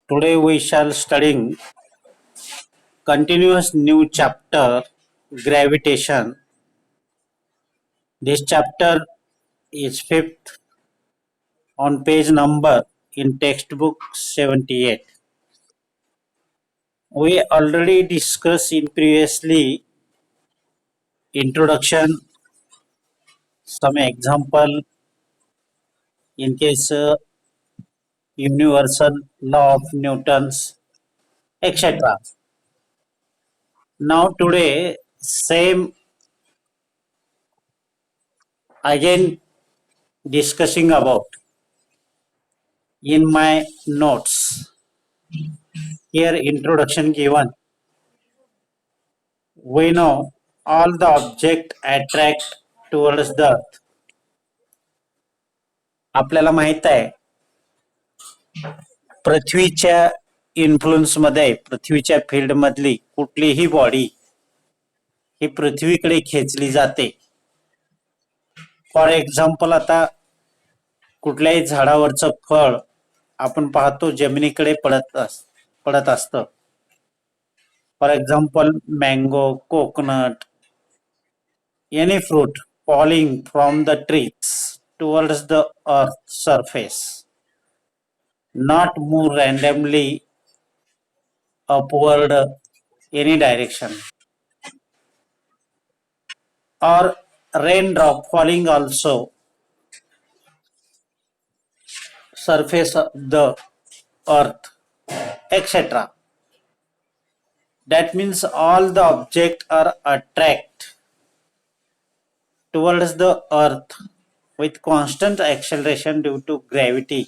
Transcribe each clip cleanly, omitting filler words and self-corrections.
Today we shall studying continuous new chapter gravitation. This chapter is fifth on page number in textbook 78. We already discussed in previously introduction, some example in case universal law of Newton's, etc. Now today same again discussing about in my notes. Here introduction given. We know all the object attract towards the earth. आपल्याला माहित आहे पृथ्वीच्या influence मध्ये पृथ्वीच्या field मधली कुठलीही body ही पृथ्वीकडे खेचली जाते. फॉर एक्झाम्पल आता कुठल्याही झाडावरचं फळ आपण पाहतो जमिनीकडे पडत असतं. For example mango, coconut, any fruit falling from the trees towards the earth surface, not move randomly upward any direction. Or raindrop falling also surface of the earth, etc. That means all the objects are attract towards the earth with constant acceleration due to gravity,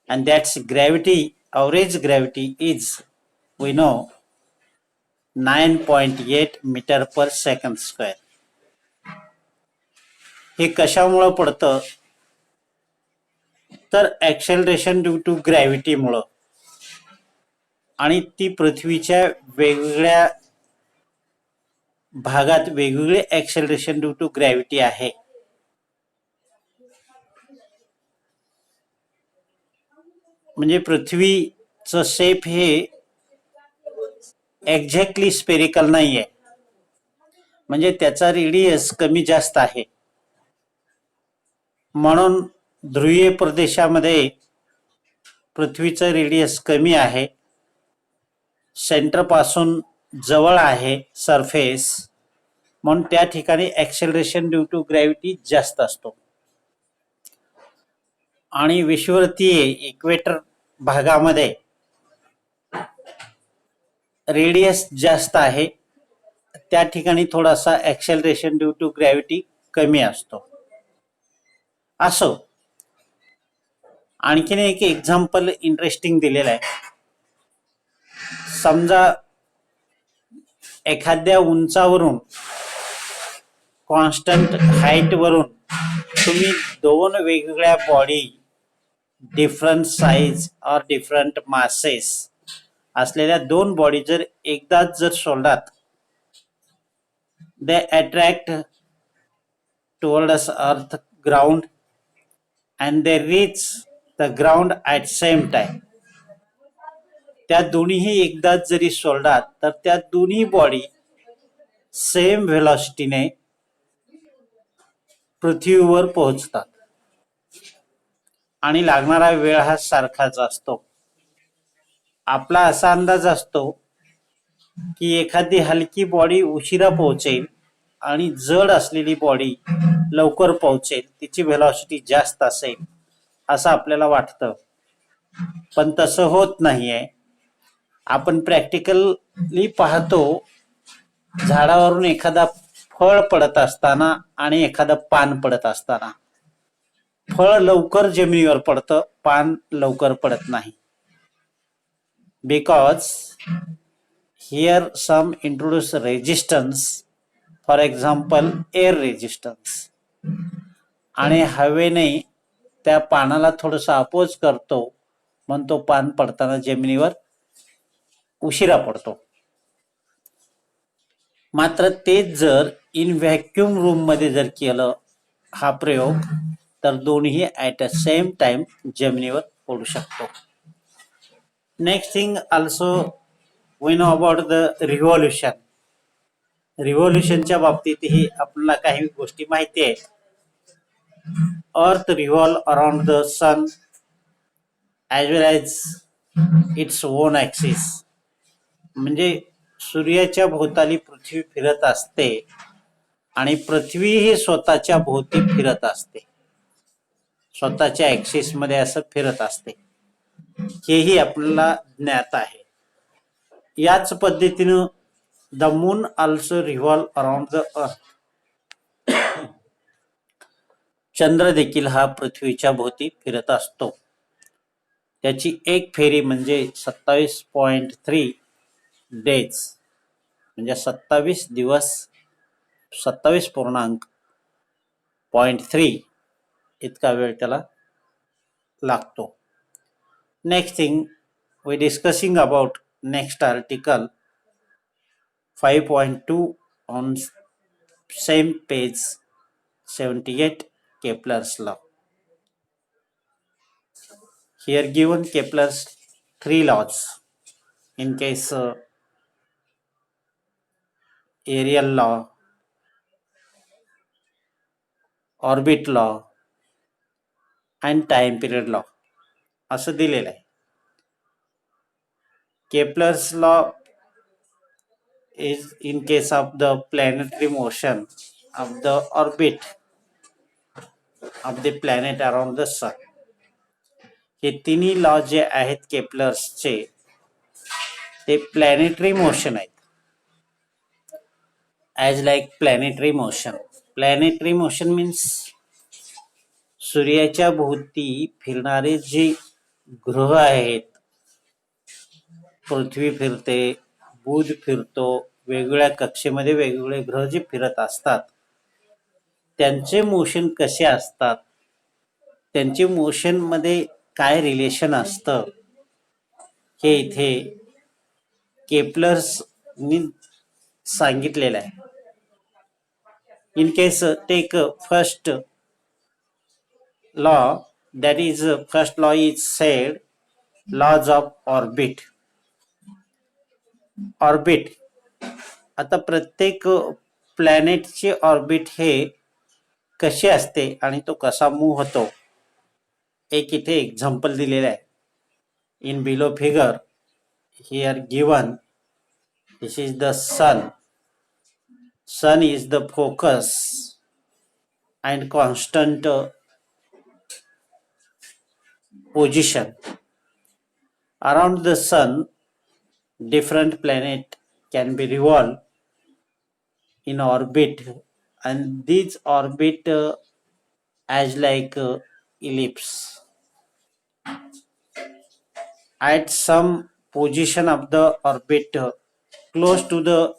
and that's gravity, average gravity is, we know, 9.8 meter per second square. हे कशामुळं पडतं तर acceleration due to ग्रॅव्हिटीमुळं, आणि ती पृथ्वीच्या वेगवेगळ्या भागात वेगवेगळे ॲक्सेलरेशन ड्यू टू ग्रॅव्हिटी आहे. म्हणजे पृथ्वीचं शेप हे एक्झॅक्टली स्पेरिकल नाही आहे, म्हणजे त्याचा रेडियस कमी जास्त आहे. म्हणून ध्रुवीय प्रदेशामध्ये पृथ्वीचं रेडियस कमी आहे, सेंटर पासून जवळ आहे सरफेस, म्हणून त्या ठिकाणी ॲक्सेलरेशन ड्यू टू ग्रॅव्हिटी जास्त असतो. आणि विषुवतीय इक्वेटर भागामध्ये रेडियस जास्त आहे, त्या ठिकाणी थोडासा ॲक्सेलरेशन ड्यू टू ग्रॅव्हिटी कमी असतो. असो, आणखीन एक एक्झाम्पल इंटरेस्टिंग दिलेलं आहे. समजा एखाद्या उंचावरून कॉन्स्टंट हाईट वरून तुम्ही दोन वेगवेगळ्या बॉडी डिफरंट साईज और डिफरंट मासेस असलेल्या दोन बॉडी जर एकदाच जर सोडलात, they attract towards earth ground and they reach the ground at same time. त्या दोन्हीही एकदाच जरी सोडलात तर त्या दोन्ही बॉडी सेम व्हेलॉसिटीने पृथ्वीवर पोहोचतात आणि लागणारा वेळ हा सारखाच असतो. आपला असा अंदाज असतो की एखादी हलकी बॉडी उशिरा पोहोचेल आणि जड असलेली बॉडी लवकर पोहोचेल, तिची व्हेलॉसिटी जास्त असेल असं आपल्याला वाटतं, पण तसं होत नाहीये. आपण प्रॅक्टिकली पाहतो, झाडावरून एखादा फळ पडत असताना आणि एखादं पान पडत असताना फळ लवकर जमिनीवर पडतं, पान लवकर पडत नाही. Because here some introduce resistance, for example air resistance, आणि हवेने त्या पानाला थोडंसं अपोज करतो, म्हणून तो पान पडताना जमिनीवर उशिरा पडतो. मात्र तेच जर इन व्हॅक्युम रूम मध्ये जर केलं हा प्रयोग, तर दोन्ही ॲट अ सेम टाइम जमिनीवर पडू शकतो. Next thing also we know about the revolution. रिव्होल्युशनच्या बाबतीतही आपल्याला काही गोष्टी माहिती आहेत. अर्थ revolve around the son as well as its own axis. म्हणजे सूर्याच्या भोवताली पृथ्वी फिरत असते आणि पृथ्वी ही स्वतःच्या भोवती फिरत असते, स्वतःच्या ॲक्सिस मध्ये असं फिरत असते. हेही आपल्याला ज्ञात आहे. याच पद्धतीनं the moon also revolve around the earth. चंद्र देखील हा पृथ्वीच्या भोवती फिरत असतो. त्याची एक फेरी म्हणजे 27.3 डेज, म्हणजे 27 दिवस 27.3 इतका वेळ त्याला लागतो. Next thing we discussing about next article 5.2 on same page 78, Kepler's law. Here given Kepler's three laws. In case aerial law, orbit law and time period law असं दिलेलं आहे. Kepler's law is in case of the planetary motion of the orbit of the planet around the sun. हे तिन्ही law जे आहेत केपलर्सचे ते planetary motion आहेत. As like planetary motion. Planetary motion means सूर्याच्या भोवती फिरणारे जे ग्रह आहेत, पृथ्वी फिरते, बुध फिरतो, वेगवेगळ्या कक्षेमध्ये वेगवेगळे ग्रह जे फिरत असतात त्यांचे मोशन कसे असतात, त्यांचे मोशन मध्ये काय रिलेशन असतं, हे इथे केपलर्सनी सांगितलेलं आहे. In case take first law, that is first law is said laws of orbit. Orbit. आता प्रत्येक प्लॅनेटचे ऑर्बिट हे कसे असते आणि तो कसा मूव्ह होतो, एक इथे एक्झाम्पल दिलेलं आहे. In below figure here given, this is the sun. Sun is the focus and constant position. Around the sun, different planet can be revolved in orbit, and these orbit as like ellipse. At some position of the orbit close to the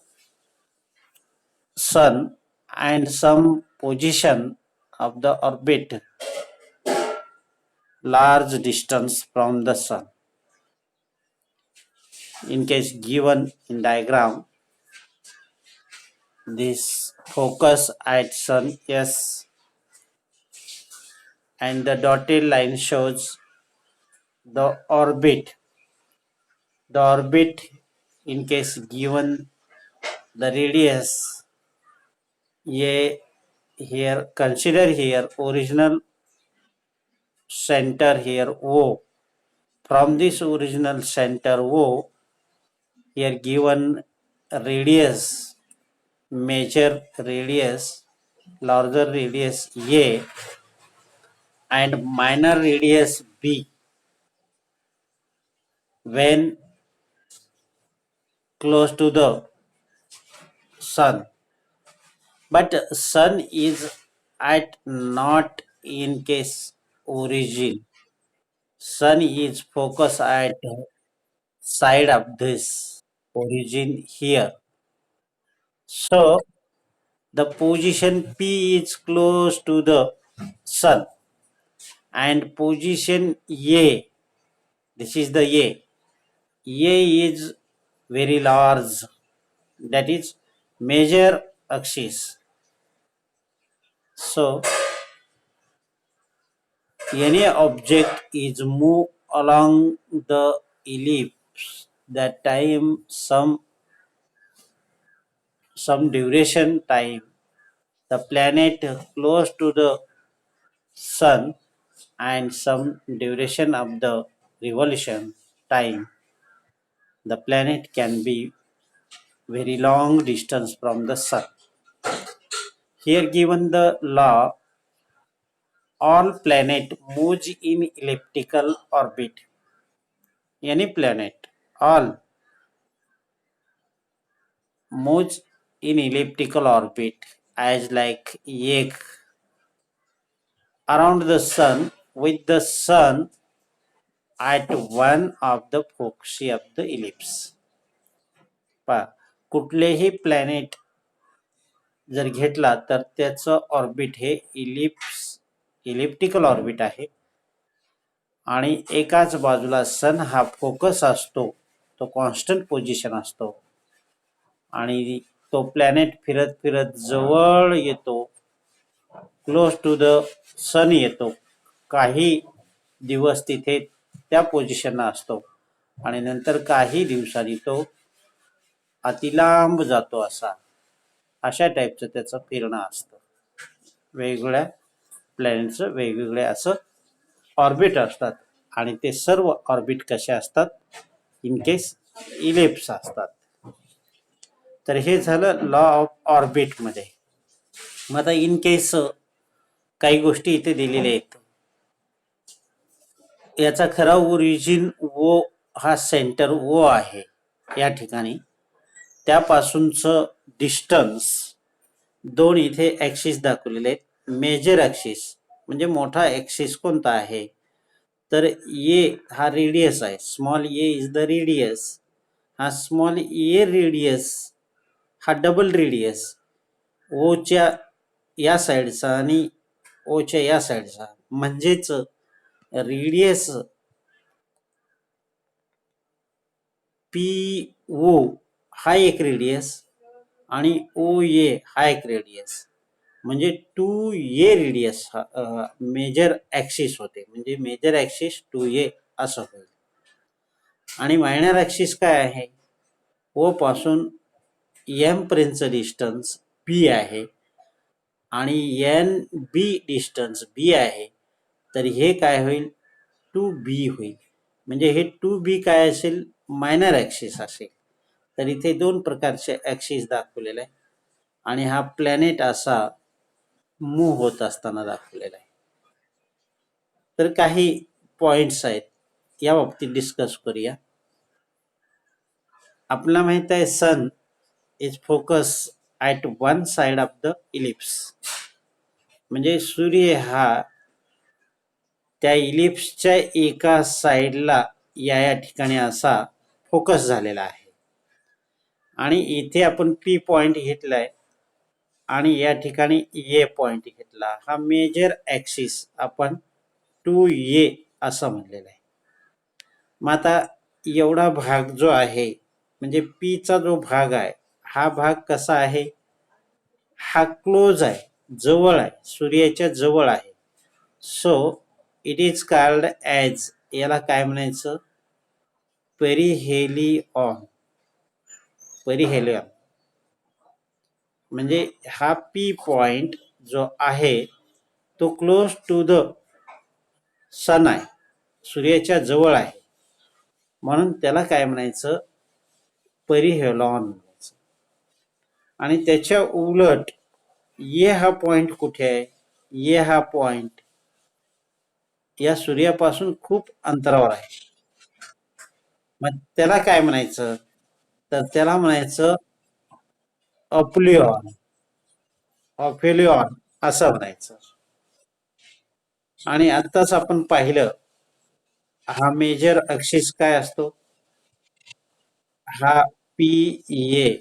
sun and some position of the orbit large distance from the sun. In case given in diagram, this focus at sun S and the dotted line shows the orbit. The orbit, in case given the radius A, here consider here original center here O. From this original center O, here given radius, major radius, larger radius A and minor radius B. When close to the sun, but sun is at not in case origin. Sun is focus at side of this origin here. So the position P is close to the sun and position A, this is the A is very large, that is major axis. So any object is move along the ellipse, that time some duration time, the planet close to the sun, and some duration of the revolution time, the planet can be very long distance from the sun. Here given the law, all planet moves in elliptical orbit. Any planet, all moves in elliptical orbit as like egg around the sun, with the sun at one of the foci of the ellipse. कुठलेही planet जर घेतला तर त्याचं orbit हे elliptical orbit आहे आणि एकाच बाजूला सन हा फोकस असतो, तो कॉन्स्टंट पोझिशन असतो आणि तो प्लॅनेट फिरत फिरत जवळ येतो, क्लोज टू द सन येतो, काही दिवस तिथे त्या पोझिशनला असतो आणि नंतर काही दिवसांनी तो अतिलांब जातो. अशा टाईपचं त्याचं फिरणं असतं. वेगवेगळ्या प्लॅनेटचं वेगवेगळे असं ऑर्बिट असतात आणि ते सर्व ऑर्बिट कसे असतात, इन केस इलिप्स असतात. तर हे झालं लॉ ऑफ ऑर्बिटमध्ये. मग आता इन केस काही गोष्टी इथे दिलेल्या आहेत. याचा खरा ओरिजिन ओ हा सेंटर ओ आहे या ठिकाणी, त्यापासूनचं डिस्टन्स दोन इथे ॲक्सिस दाखवलेले आहेत. मेजर ॲक्सिस म्हणजे मोठा ॲक्सिस कोणता आहे, तर ए हा रेडियस आहे, small A is the radius. हा स्मॉल ए रेडियस हा डबल रेडियस ओच्या या साईडचा आणि ओच्या या साईडचा, म्हणजेच रेडियस पी ओ हा एक रेडियस आणि ओ ए हा एक रेडियस, म्हणजे 2a रेडियस मेजर ॲक्सिस होते, म्हणजे मेजर ॲक्सिस 2a असं होईल. आणि मायनर ॲक्सिस काय आहे, ओ पासून एम पर्यंतचं डिस्टन्स बी आहे आणि एन बी डिस्टन्स बी आहे, तर हे काय होईल 2b होईल. म्हणजे हे 2b काय असेल, मायनर ॲक्सिस असेल. तर इथे दोन प्रकारचे ॲक्सिस दाखवलेले आहे आणि हा प्लॅनेट असा मूव्ह होत असताना दाखवलेला आहे. तर काही पॉइंट्स आहेत या बाबतीत डिस्कस करूया. आपल्याला माहित आहे sun is focus at one side of the ellipse, म्हणजे सूर्य हा त्या इलिप्सच्या एका साइडला या ठिकाणी असा फोकस झालेला आहे आणि इथे आपण पी पॉइंट घेतलाय आणि या ठिकाणी ए पॉइंट घेतला. हा मेजर ॲक्सिस आपण 2a असं म्हणलेला आहे. मग आता एवढा भाग जो आहे, म्हणजे पीचा जो भाग आहे, हा भाग कसा आहे, हा क्लोज आहे, जवळ आहे, सूर्याच्या जवळ आहे. So it is called as, याला काय म्हणायचं, पेरिहेलिऑन. पेरिहेलिऑन म्हणजे हा पी पॉइंट जो आहे तो क्लोज टू द सन आहे, सूर्याच्या जवळ आहे, म्हणून त्याला काय म्हणायचं, पेरिहेलिऑन म्हणायचं. आणि त्याच्या उलट ए हा पॉइंट कुठे आहे, ए हा पॉइंट या सूर्यापासून खूप अंतरावर आहे. मग त्याला काय म्हणायचं, तर त्याला म्हणायचं अप्लिऑन, ऑफेलिऑन असं म्हणायचं. आणि आत्ताच आपण पाहिलं हा मेजर ॲक्सिस काय असतो, हा पी ए,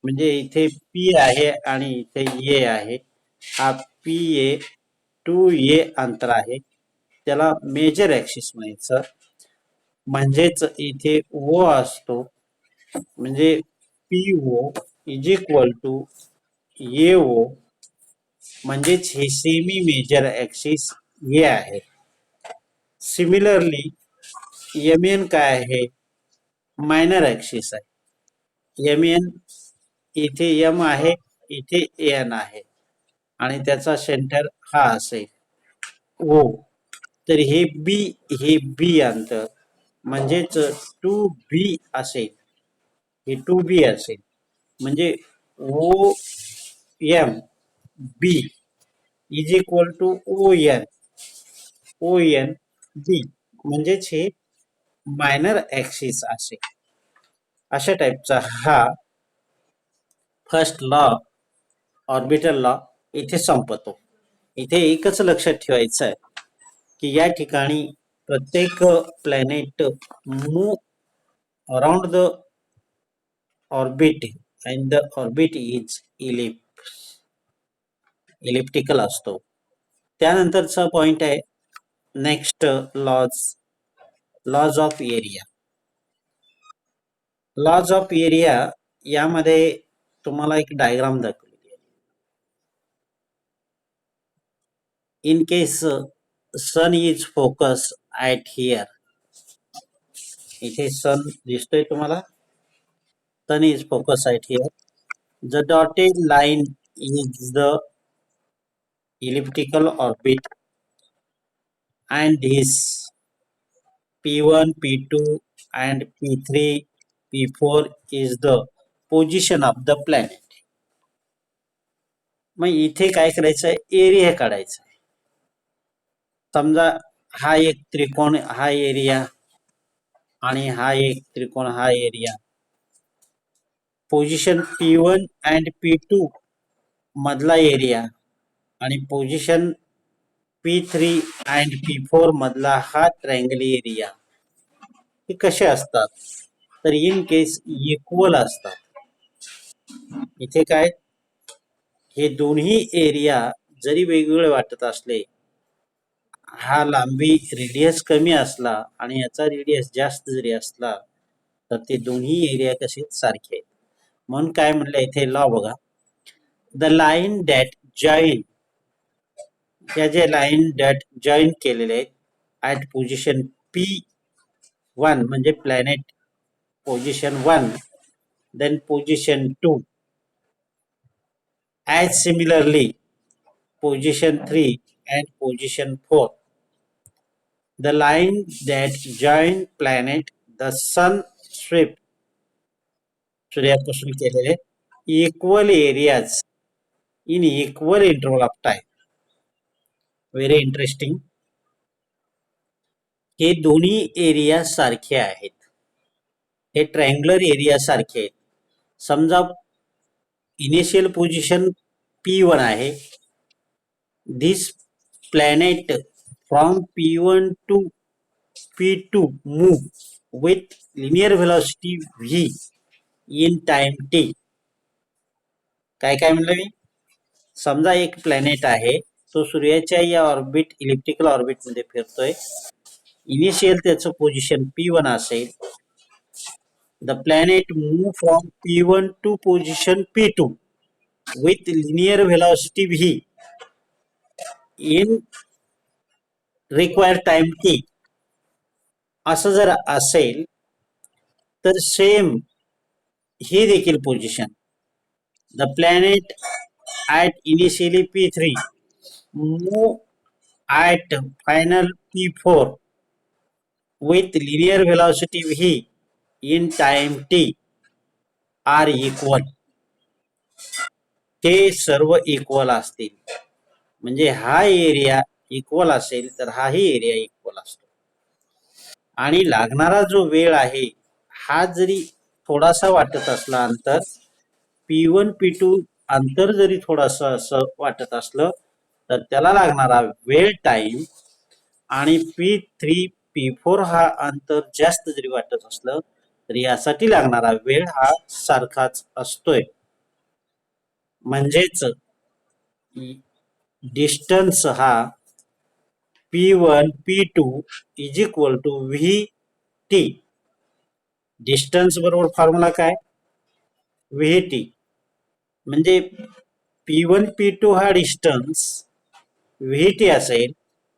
म्हणजे इथे पी आहे आणि इथे ए आहे. हा पी ए 2a अंतर आहे, त्याला मेजर ॲक्सिस म्हणायचं. म्हणजेच इथे ओ असतो, म्हणजे P O is equal to A O, म्हणजेच हे सेमी मेजर ॲक्सिस हे आहे. सिमिलरली एम एन काय आहे? मायनर ऍक्सिस आहे. एम एन इथे एम आहे, इथे एन आहे आणि त्याचा सेंटर हा असेल ओ. तर हे बी अंतर म्हणजेच टू बी असेल. हे टू बी असेल म्हणजे O M B is equal to O N B म्हणजेच हे मायनर ऍक्सिस असेल. अशा टाईपचा हा फर्स्ट लॉ, ऑर्बिटल लॉ इथे संपतो. इथे एकच लक्षात ठेवायचं आहे की या ठिकाणी प्रत्येक planet move around the orbit and the orbit is elliptical असतो. त्यानंतरचा पॉइंट आहे next laws of area. Laws of area यामध्ये तुम्हाला एक डायग्राम दाखवली आहे. In case sun is focus at here, इथे सन दिसतोय तुम्हाला, sun is focus at here. The dotted line is the elliptical orbit and this P1, P2 and P3, P4 is the position of the planet. मग इथे काय करायचं आहे? Area काढायचा आहे. समजा हा एक त्रिकोण, हा एरिया आणि हा एक त्रिकोण, हा area. Position P1 and P2 मधला एरिया आणि पोझिशन P3 अँड P4 मधला हा ट्रायंगल एरिया हे कसे असतात? तर इन केस इक्वल असतात. इथे काय, हे दोन्ही एरिया जरी वेगवेगळे वाटत असले, हा लांबी रेडियस कमी असला आणि याचा रेडियस जास्त जरी असला तर ते दोन्ही एरिया कसे सारखे आहेत. म्हणून काय म्हणलं इथे लॉ बघा, द लाईन दॅट जॉईन, या जे लाईन दॅट जॉईन केलेले आहेत ॲट पोझिशन P1 म्हणजे planet position 1, then position 2, as similarly position 3 and position 4. The line that join planet the sun sweep, सूर्यापासून केलेले equal areas in equal interval of time. Very interesting. हे दोन्ही area सारखे आहेत, हे ट्रायंगुलर एरिया सारखे आहेत. समजा इनिशियल पोझिशन P1 आहे. This planet from P1 to P2 move with linear velocity v in time t. काय काय म्हणलं मी? समजा एक प्लॅनेट आहे, तो सूर्याच्या या ऑर्बिट, इलिप्टिकल ऑर्बिट मध्ये फिरतोय. इनिशियल त्याचं पोझिशन P1 असेल. The planet move from P1 to position P2 with linear velocity v in required time t. असं जर असेल तर सेम ही देखील position, the planet at initially P3 move at final P4 with linear velocity v in time t are equal. हे सर्व equal असतील म्हणजे हा एरिया इक्वल असेल तर हाही एरिया इक्वल असतो. आणि लागणारा जो वेळ आहे हा जरी थोडासा वाटत असला अंतर, P1 P2 अंतर जरी थोडासा असं वाटत असलं तर त्याला लागणारा वेळ टाइम आणि P3 P4 हा अंतर जास्त जरी वाटत असलं तर यासाठी लागणारा वेळ हा सारखाच असतोय. म्हणजेच डिस्टन्स हा P1 P2 is equal to VT. Distance बरोबर फॉर्म्युला काय? VT. म्हणजे P1 P2 हा डिस्टन्स VT असेल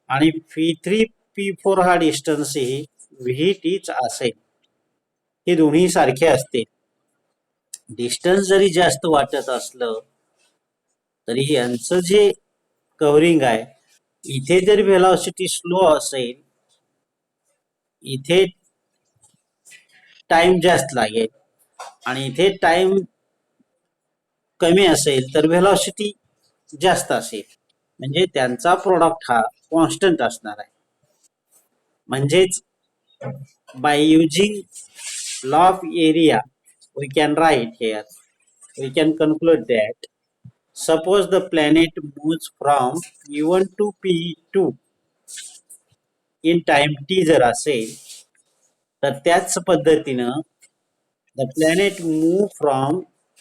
आणि P3 P4 हा डिस्टन्स ही व्ही टीच असेल. हे दोन्ही सारखे असतील. डिस्टन्स जरी जास्त वाटत असलं तरी यांचं जे कव्हरिंग आहे, इथे जर व्हेलॉसिटी स्लो असेल, इथे टाइम जास्त लागेल आणि इथे टाइम कमी असेल तर व्हेलॉसिटी जास्त असेल. म्हणजे त्यांचा प्रोडक्ट हा कॉन्स्टंट असणार आहे. म्हणजेच by using law of area we can write here, we can conclude that suppose the planet moves from P1 to P2 in time t जर असेल तर त्याच पद्धतीनं the planet move from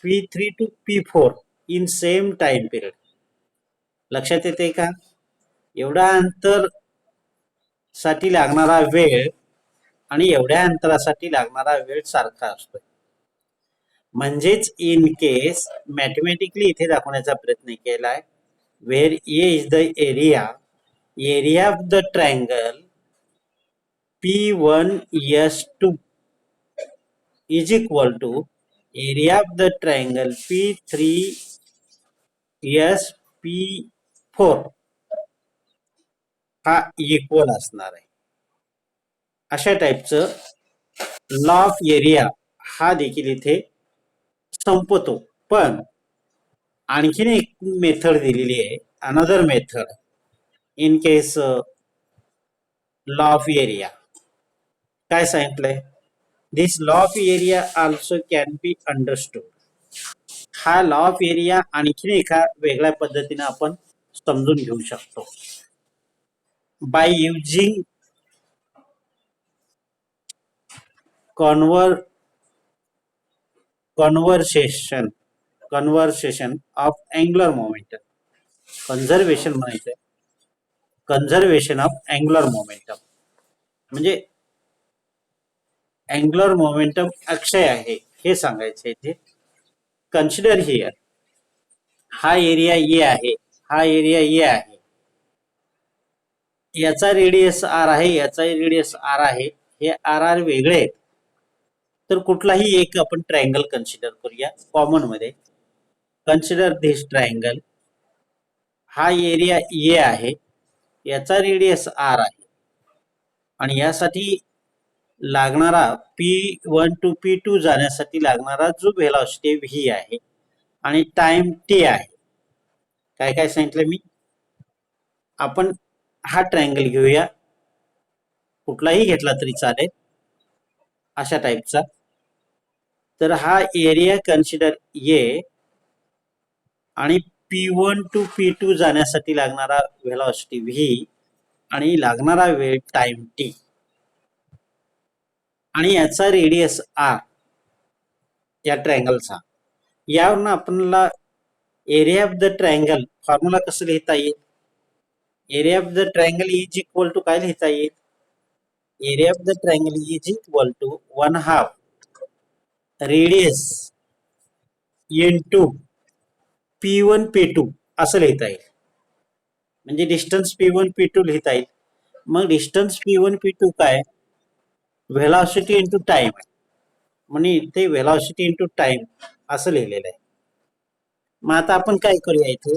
P3 to P4 in same time period. लक्षात येते का? एवढा अंतर साठी लागणारा वेळ आणि एवढ्या अंतरासाठी लागणारा वेळ सारखा असतो. म्हणजेच इन केस मॅथमॅटिकली इथे दाखवण्याचा प्रयत्न केलाय. Where A is the area of the triangle P1S2 is equal to area of the triangle P3SP4 हा इक्वल असणार आहे. अशा टाईपचं लॉ ऑफ एरिया हा देखील इथे संपतो. पण आणखीन एक मेथड दिलेली आहे, another method in case law of area. काय सांगितलंय? This law of area also can be understood. हा लॉ ऑफ एरिया आणखीन एका वेगळ्या पद्धतीने आपण समजून घेऊ शकतो. By using conversation of angular momentum. Conservation म्हणायचं, कन्झर्वेशन ऑफ अँग्युलर मोमेंटम म्हणजे अँग्युलर मोमेंटम अक्षय आहे हे सांगायचं इथे. कन्सिडर हिअर, हा एरिया ए आहे, हा एरिया ए आहे, याचा रेडियस आर आहे, याचा रेडियस आर आहे, हे आर आर वेगळे आहेत. तर कुठलाही एक आपण ट्रायंगल कन्सिडर करूया कॉमन मध्ये. Consider this triangle. हा एरिया ए आहे, याचा रेडियस आर आहे आणि यासाठी लागणारा P1 टू P2 जाण्यासाठी लागणारा जो व्हेलॉसिटी व्ही आहे आणि टाइम टी आहे. काय काय सांगितलं मी? आपण हा ट्रायंगल घेऊया, कुठलाही घेतला तरी चालेल अशा टाईपचा. तर हा एरिया कन्सिडर ए आणि P1 टू P2 जाण्यासाठी लागणारा व्हेलॉसिटी व्ही आणि लागणारा वेळ टाइम टी आणि याचा रेडियस आर या ट्रायंगलचा. यावरून आपल्याला area of the triangle formula कसं लिहिता येईल? Area of the triangle is equal to काय लिहिता येईल? Area of the triangle is equal to 1/2 radius into P1 P2 असं लिहिता येईल. म्हणजे डिस्टन्स P1 P2 लिहिता येईल. मग डिस्टन्स P1 P2 काय? व्हेलॉसिटी इंटू टाइम आहे, म्हणजे इथे व्हेलॉसिटी इंटू टाइम असं लिहिलेलं आहे. मग आता आपण काय करूया इथे,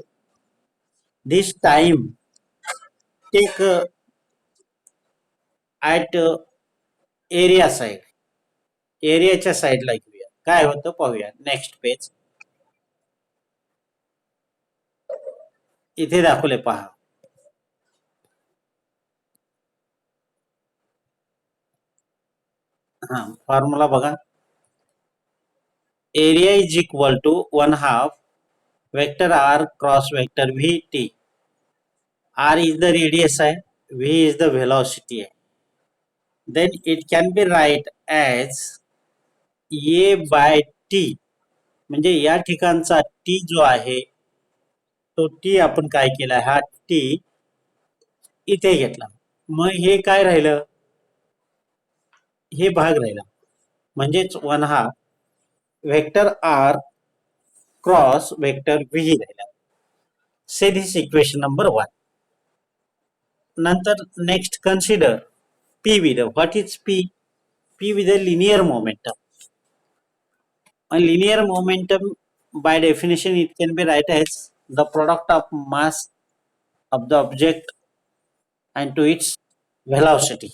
this time take at area side, एरियाच्या साईडला घेऊया. काय होतं पाहूया. नेक्स्ट पेज इथे दाखवले पहा. हा फॉर्म्युला बघा. Area is equal to 1/2 vector R cross vector V T. R is the radius आहे, व्ही इज द व्हेलॉसिटी आहे. Then it can be write as A by T. म्हणजे या ठिकाणचा टी जो आहे तो टी आपण काय केला, हा टी इथे घेतला. मग हे काय राहिलं, हे भाग राहिला. म्हणजेच 1/2 vector R cross vector V राहिला. Say this equation number 1. नंतर next consider P with a, what is P? P with a linear momentum. A linear momentum, by definition, it can be written as the product of mass of the object and to its velocity.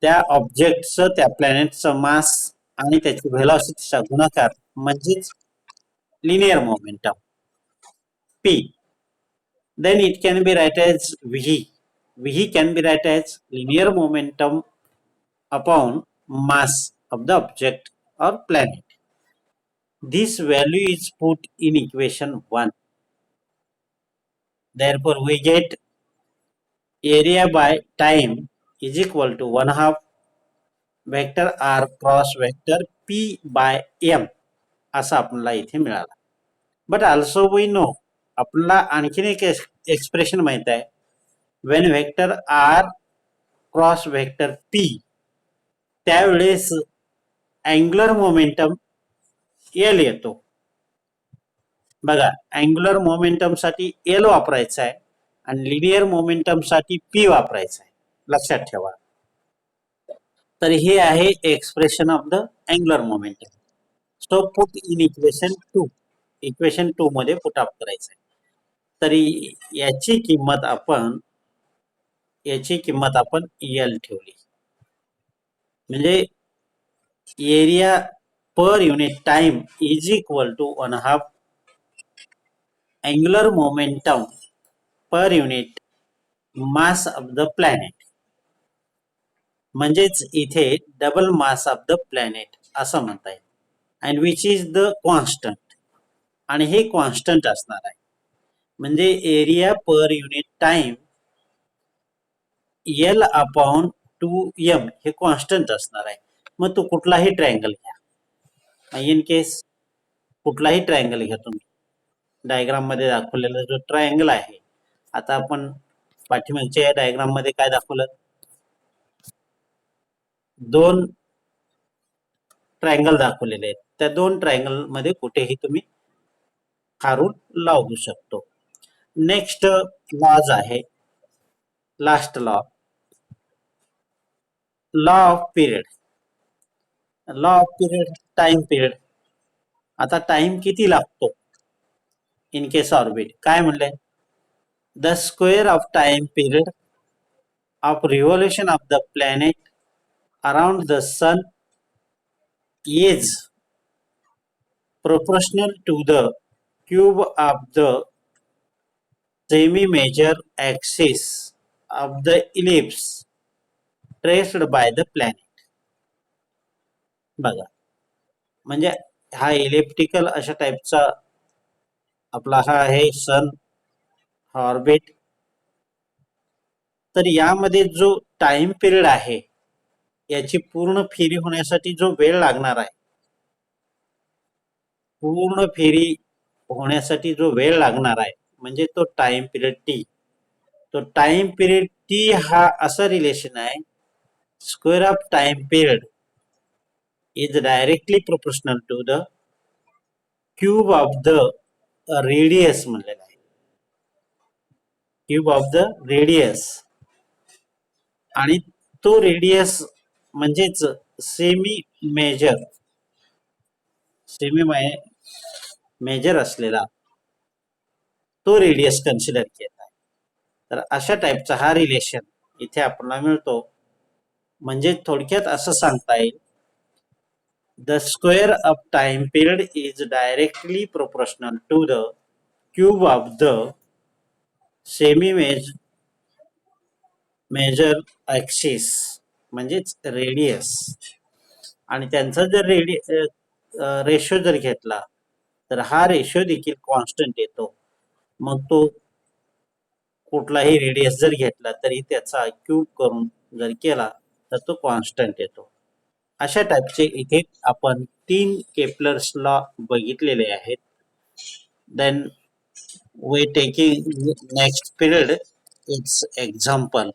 त्या ऑब्जेक्टचं त्या प्लॅनेटचं मास आणि त्याची व्हेलॉसिटीचा गुणाकार म्हणजेच linear momentum P. Then it can be written as V. V can be written as linear momentum upon mass of the object or planet. This value is put in equation 1. Therefore, we get area by time is equal to 1/2 vector r cross vector p by m असा आपल्याला इथे मिळाला. But also we know, आपल्याला आणखीन एक expression माहित आहे. Wien vector r cross vector p, त्यावेळेस अँग्युलर मोमेंटम L येतो. बघा, अँग्युलर मोमेंटम साठी L वापरायचा आहे आणि लिनियर मोमेंटम साठी P वापरायचा आहे, लक्षात ठेवा. तर हे आहे expression of the angular momentum. So put in equation 2. Equation 2 मध्ये पुट अप करायचं आहे. तरी याची किंमत आपण L ठेवली, म्हणजे area per unit time is equal to 1/2 angular momentum per unit mass of the planet. म्हणजेच इथे double mass of the planet असं म्हणता येईल. And which is the constant, आणि हे कॉन्स्टंट असणार आहे. म्हणजे area per unit time L upon 2m हे कॉन्स्टंट असणार आहे. मग तो कुठलाही ट्रायंगल घ्या, इन केस कुठलाही ट्रायंगल घ्या तुम्ही. डायग्राम मध्ये दाखवलेला जो ट्रायंगल आहे, आता आपण पाठीमागच्या डायग्राम मध्ये काय दाखवलं, 2 ट्रायंगल दाखवलेले आहेत. त्या 2 ट्रायंगल मध्ये कुठेही तुम्ही खारून लावू शकतो. नेक्स्ट लॉज आहे, last law of period. Law of period, time period. आता टाइम किती लागतो इन केस ऑर्बिट, काय म्हणलंय, the square of time period of revolution of the planet around the sun is proportional to the cube of the semi-major axis of the ellipse traced by the planet. बघा, म्हणजे हा elliptical अशा टाइपचा आपला हा आहे सन orbit. तर यामध्ये जो टाइम पिरियड आहे, याची पूर्ण फेरी होण्यासाठी जो वेळ लागणार आहे, पूर्ण फेरी होण्यासाठी जो वेळ लागणार आहे, म्हणजे तो टाइम पिरियड टी. तो टाइम पिरियड टी हा असा रिलेशन आहे, square of time period is directly proportional to the cube of the radius म्हणलेला आहे. क्यूब ऑफ द रेडियस, आणि तो रेडियस म्हणजेच सेमी मेजर असलेला तो रेडियस कन्सिडर केला आहे. तर अशा टाइपचा हा रिलेशन इथे आपल्याला मिळतो. म्हणजे थोडक्यात असं सांगता येईल, the square of time period is directly proportional to the cube of the semi major axis म्हणजेच रेडियस. आणि त्यांचा जर रेशो जर घेतला तर हा रेशो देखील कॉन्स्टंट येतो. मग तो कुठलाही रेडियस जर घेतला तरी त्याचा क्यूब करून जर केला तर तो कॉन्स्टंट येतो. अशा टाइपचे इथे आपण 3 केपलर्स लॉ बघितलेले आहेत. Then we taking next period its example.